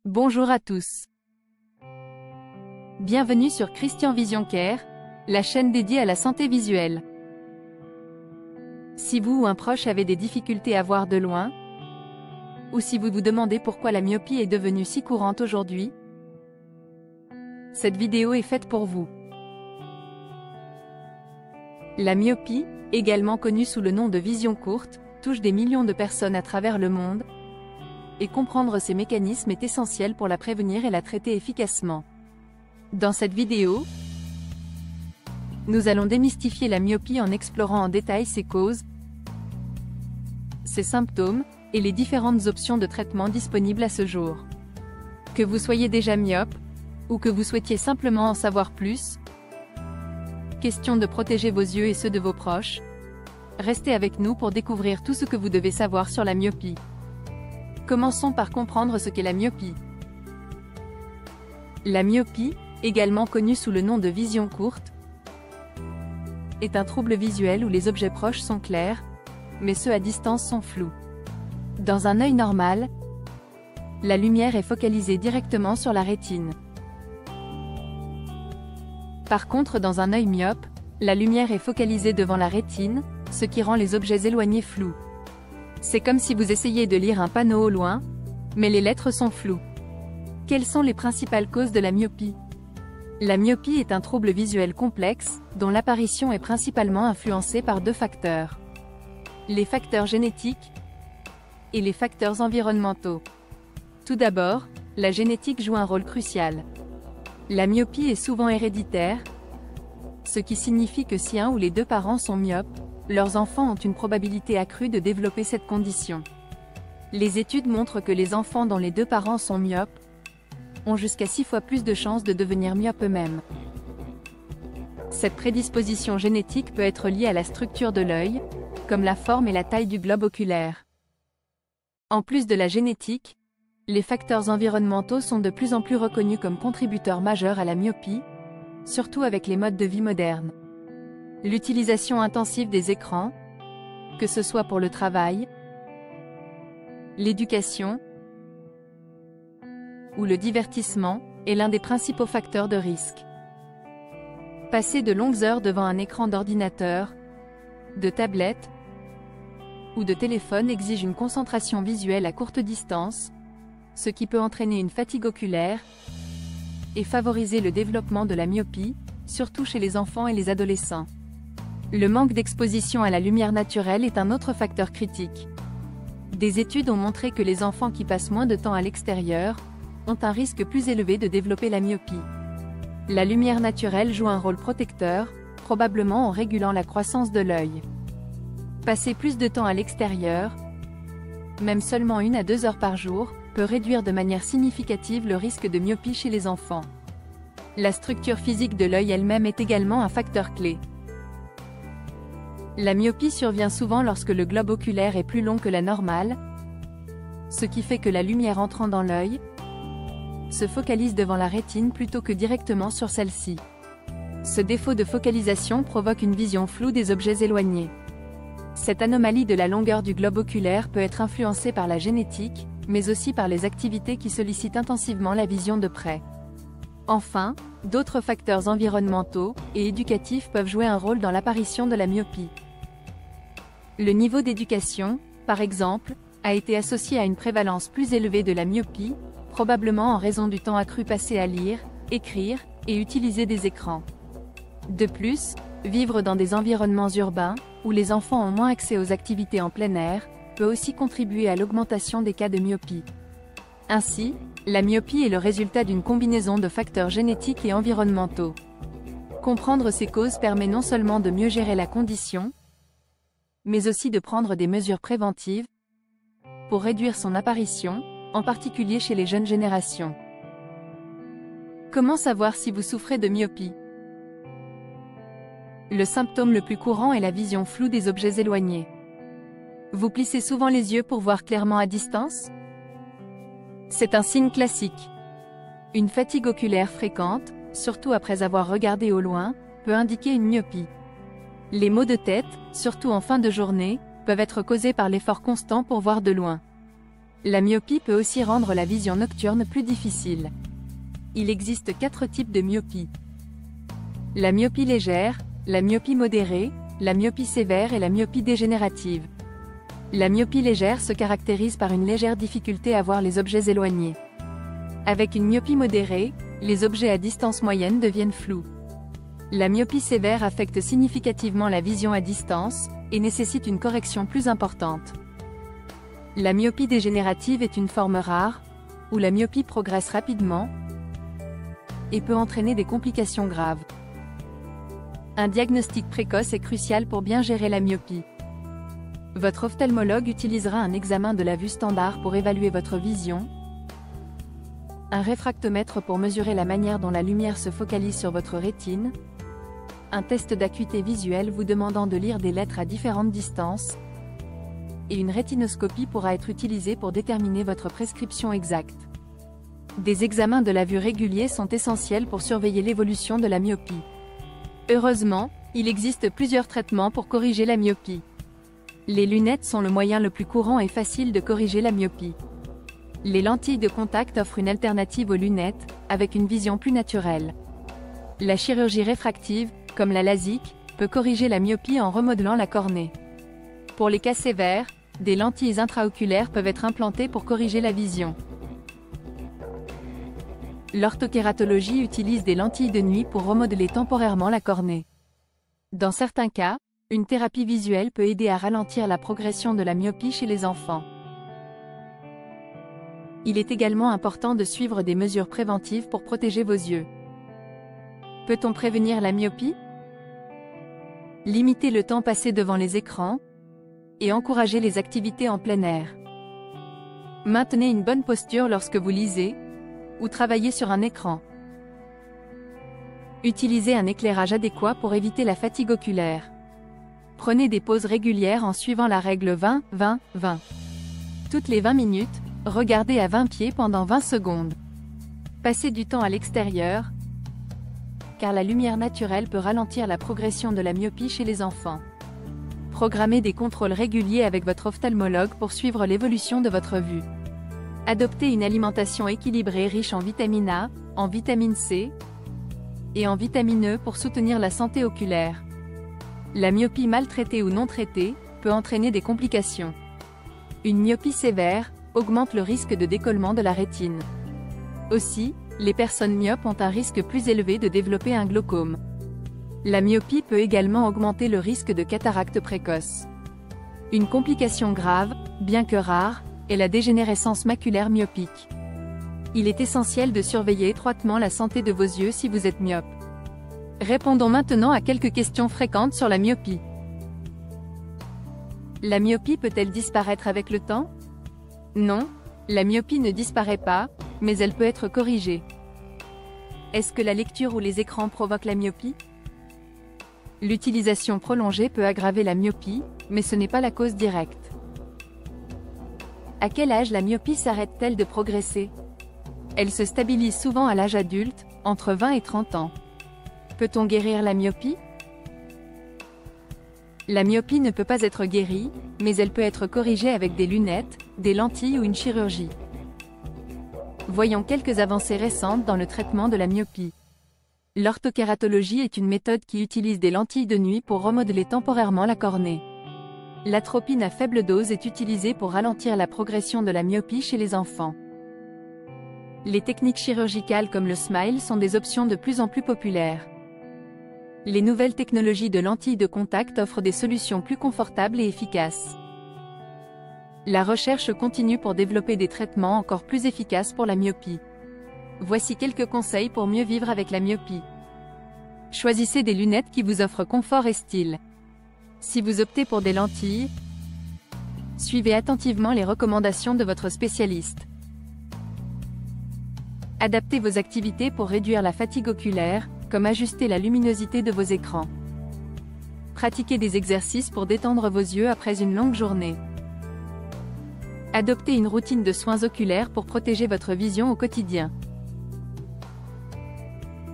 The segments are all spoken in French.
Bonjour à tous. Bienvenue sur Christian Vision Care, la chaîne dédiée à la santé visuelle. Si vous ou un proche avez des difficultés à voir de loin, ou si vous vous demandez pourquoi la myopie est devenue si courante aujourd'hui, cette vidéo est faite pour vous. La myopie, également connue sous le nom de vision courte, touche des millions de personnes à travers le monde, et comprendre ces mécanismes est essentiel pour la prévenir et la traiter efficacement. Dans cette vidéo, nous allons démystifier la myopie en explorant en détail ses causes, ses symptômes, et les différentes options de traitement disponibles à ce jour. Que vous soyez déjà myope, ou que vous souhaitiez simplement en savoir plus, question de protéger vos yeux et ceux de vos proches, restez avec nous pour découvrir tout ce que vous devez savoir sur la myopie. Commençons par comprendre ce qu'est la myopie. La myopie, également connue sous le nom de vision courte, est un trouble visuel où les objets proches sont clairs, mais ceux à distance sont flous. Dans un œil normal, la lumière est focalisée directement sur la rétine. Par contre, dans un œil myope, la lumière est focalisée devant la rétine, ce qui rend les objets éloignés flous. C'est comme si vous essayiez de lire un panneau au loin, mais les lettres sont floues. Quelles sont les principales causes de la myopie? La myopie est un trouble visuel complexe, dont l'apparition est principalement influencée par deux facteurs. Les facteurs génétiques et les facteurs environnementaux. Tout d'abord, la génétique joue un rôle crucial. La myopie est souvent héréditaire, ce qui signifie que si un ou les deux parents sont myopes, leurs enfants ont une probabilité accrue de développer cette condition. Les études montrent que les enfants dont les deux parents sont myopes ont jusqu'à 6 fois plus de chances de devenir myopes eux-mêmes. Cette prédisposition génétique peut être liée à la structure de l'œil, comme la forme et la taille du globe oculaire. En plus de la génétique, les facteurs environnementaux sont de plus en plus reconnus comme contributeurs majeurs à la myopie, surtout avec les modes de vie modernes. L'utilisation intensive des écrans, que ce soit pour le travail, l'éducation ou le divertissement, est l'un des principaux facteurs de risque. Passer de longues heures devant un écran d'ordinateur, de tablette ou de téléphone exige une concentration visuelle à courte distance, ce qui peut entraîner une fatigue oculaire et favoriser le développement de la myopie, surtout chez les enfants et les adolescents. Le manque d'exposition à la lumière naturelle est un autre facteur critique. Des études ont montré que les enfants qui passent moins de temps à l'extérieur ont un risque plus élevé de développer la myopie. La lumière naturelle joue un rôle protecteur, probablement en régulant la croissance de l'œil. Passer plus de temps à l'extérieur, même seulement 1 à 2 heures par jour, peut réduire de manière significative le risque de myopie chez les enfants. La structure physique de l'œil elle-même est également un facteur clé. La myopie survient souvent lorsque le globe oculaire est plus long que la normale, ce qui fait que la lumière entrant dans l'œil se focalise devant la rétine plutôt que directement sur celle-ci. Ce défaut de focalisation provoque une vision floue des objets éloignés. Cette anomalie de la longueur du globe oculaire peut être influencée par la génétique, mais aussi par les activités qui sollicitent intensivement la vision de près. Enfin, d'autres facteurs environnementaux et éducatifs peuvent jouer un rôle dans l'apparition de la myopie. Le niveau d'éducation, par exemple, a été associé à une prévalence plus élevée de la myopie, probablement en raison du temps accru passé à lire, écrire et utiliser des écrans. De plus, vivre dans des environnements urbains, où les enfants ont moins accès aux activités en plein air, peut aussi contribuer à l'augmentation des cas de myopie. Ainsi, la myopie est le résultat d'une combinaison de facteurs génétiques et environnementaux. Comprendre ces causes permet non seulement de mieux gérer la condition, mais aussi de prendre des mesures préventives pour réduire son apparition, en particulier chez les jeunes générations. Comment savoir si vous souffrez de myopie? Le symptôme le plus courant est la vision floue des objets éloignés. Vous plissez souvent les yeux pour voir clairement à distance? C'est un signe classique. Une fatigue oculaire fréquente, surtout après avoir regardé au loin, peut indiquer une myopie. Les maux de tête, surtout en fin de journée, peuvent être causés par l'effort constant pour voir de loin. La myopie peut aussi rendre la vision nocturne plus difficile. Il existe 4 types de myopie. La myopie légère, la myopie modérée, la myopie sévère et la myopie dégénérative. La myopie légère se caractérise par une légère difficulté à voir les objets éloignés. Avec une myopie modérée, les objets à distance moyenne deviennent flous. La myopie sévère affecte significativement la vision à distance, et nécessite une correction plus importante. La myopie dégénérative est une forme rare, où la myopie progresse rapidement, et peut entraîner des complications graves. Un diagnostic précoce est crucial pour bien gérer la myopie. Votre ophtalmologue utilisera un examen de la vue standard pour évaluer votre vision, un réfractomètre pour mesurer la manière dont la lumière se focalise sur votre rétine, un test d'acuité visuelle vous demandant de lire des lettres à différentes distances, et une rétinoscopie pourra être utilisée pour déterminer votre prescription exacte. Des examens de la vue réguliers sont essentiels pour surveiller l'évolution de la myopie. Heureusement, il existe plusieurs traitements pour corriger la myopie. Les lunettes sont le moyen le plus courant et facile de corriger la myopie. Les lentilles de contact offrent une alternative aux lunettes, avec une vision plus naturelle. La chirurgie réfractive, comme la LASIK, peut corriger la myopie en remodelant la cornée. Pour les cas sévères, des lentilles intraoculaires peuvent être implantées pour corriger la vision. L'orthokératologie utilise des lentilles de nuit pour remodeler temporairement la cornée. Dans certains cas, une thérapie visuelle peut aider à ralentir la progression de la myopie chez les enfants. Il est également important de suivre des mesures préventives pour protéger vos yeux. Peut-on prévenir la myopie? Limitez le temps passé devant les écrans et encouragez les activités en plein air. Maintenez une bonne posture lorsque vous lisez ou travaillez sur un écran. Utilisez un éclairage adéquat pour éviter la fatigue oculaire. Prenez des pauses régulières en suivant la règle 20-20-20. Toutes les 20 minutes, regardez à 20 pieds pendant 20 secondes. Passez du temps à l'extérieur, car la lumière naturelle peut ralentir la progression de la myopie chez les enfants. Programmez des contrôles réguliers avec votre ophtalmologue pour suivre l'évolution de votre vue. Adoptez une alimentation équilibrée riche en vitamine A, en vitamine C et en vitamine E pour soutenir la santé oculaire. La myopie mal traitée ou non traitée peut entraîner des complications. Une myopie sévère augmente le risque de décollement de la rétine. Aussi, les personnes myopes ont un risque plus élevé de développer un glaucome. La myopie peut également augmenter le risque de cataracte précoce. Une complication grave, bien que rare, est la dégénérescence maculaire myopique. Il est essentiel de surveiller étroitement la santé de vos yeux si vous êtes myope. Répondons maintenant à quelques questions fréquentes sur la myopie. La myopie peut-elle disparaître avec le temps? Non, la myopie ne disparaît pas, mais elle peut être corrigée. Est-ce que la lecture ou les écrans provoquent la myopie? L'utilisation prolongée peut aggraver la myopie, mais ce n'est pas la cause directe. À quel âge la myopie s'arrête-t-elle de progresser? Elle se stabilise souvent à l'âge adulte, entre 20 et 30 ans. Peut-on guérir la myopie? La myopie ne peut pas être guérie, mais elle peut être corrigée avec des lunettes, des lentilles ou une chirurgie. Voyons quelques avancées récentes dans le traitement de la myopie. L'orthokératologie est une méthode qui utilise des lentilles de nuit pour remodeler temporairement la cornée. L'atropine à faible dose est utilisée pour ralentir la progression de la myopie chez les enfants. Les techniques chirurgicales comme le SMILE sont des options de plus en plus populaires. Les nouvelles technologies de lentilles de contact offrent des solutions plus confortables et efficaces. La recherche continue pour développer des traitements encore plus efficaces pour la myopie. Voici quelques conseils pour mieux vivre avec la myopie. Choisissez des lunettes qui vous offrent confort et style. Si vous optez pour des lentilles, suivez attentivement les recommandations de votre spécialiste. Adaptez vos activités pour réduire la fatigue oculaire, comme ajuster la luminosité de vos écrans. Pratiquez des exercices pour détendre vos yeux après une longue journée. Adoptez une routine de soins oculaires pour protéger votre vision au quotidien.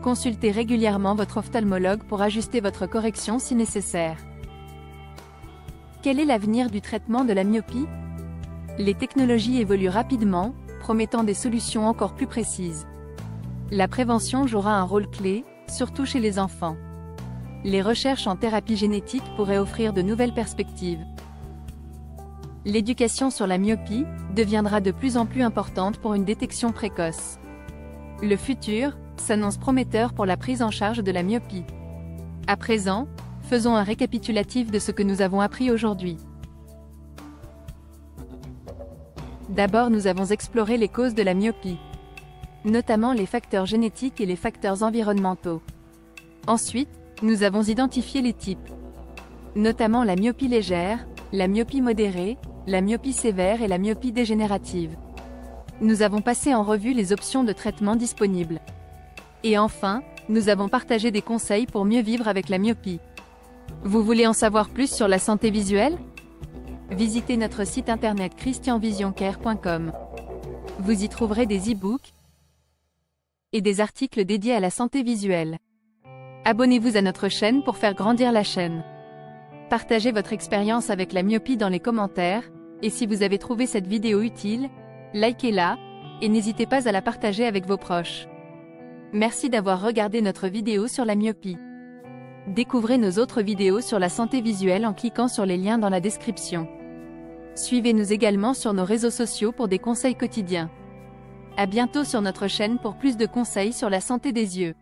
Consultez régulièrement votre ophtalmologue pour ajuster votre correction si nécessaire. Quel est l'avenir du traitement de la myopie? Les technologies évoluent rapidement, promettant des solutions encore plus précises. La prévention jouera un rôle clé, surtout chez les enfants. Les recherches en thérapie génétique pourraient offrir de nouvelles perspectives. L'éducation sur la myopie deviendra de plus en plus importante pour une détection précoce. Le futur s'annonce prometteur pour la prise en charge de la myopie. À présent, faisons un récapitulatif de ce que nous avons appris aujourd'hui. D'abord, nous avons exploré les causes de la myopie, notamment les facteurs génétiques et les facteurs environnementaux. Ensuite, nous avons identifié les types, notamment la myopie légère, la myopie modérée, la myopie sévère et la myopie dégénérative. Nous avons passé en revue les options de traitement disponibles. Et enfin, nous avons partagé des conseils pour mieux vivre avec la myopie. Vous voulez en savoir plus sur la santé visuelle? Visitez notre site internet christianvisioncare.com. Vous y trouverez des e-books et des articles dédiés à la santé visuelle. Abonnez-vous à notre chaîne pour faire grandir la chaîne. Partagez votre expérience avec la myopie dans les commentaires, et si vous avez trouvé cette vidéo utile, likez-la, et n'hésitez pas à la partager avec vos proches. Merci d'avoir regardé notre vidéo sur la myopie. Découvrez nos autres vidéos sur la santé visuelle en cliquant sur les liens dans la description. Suivez-nous également sur nos réseaux sociaux pour des conseils quotidiens. À bientôt sur notre chaîne pour plus de conseils sur la santé des yeux.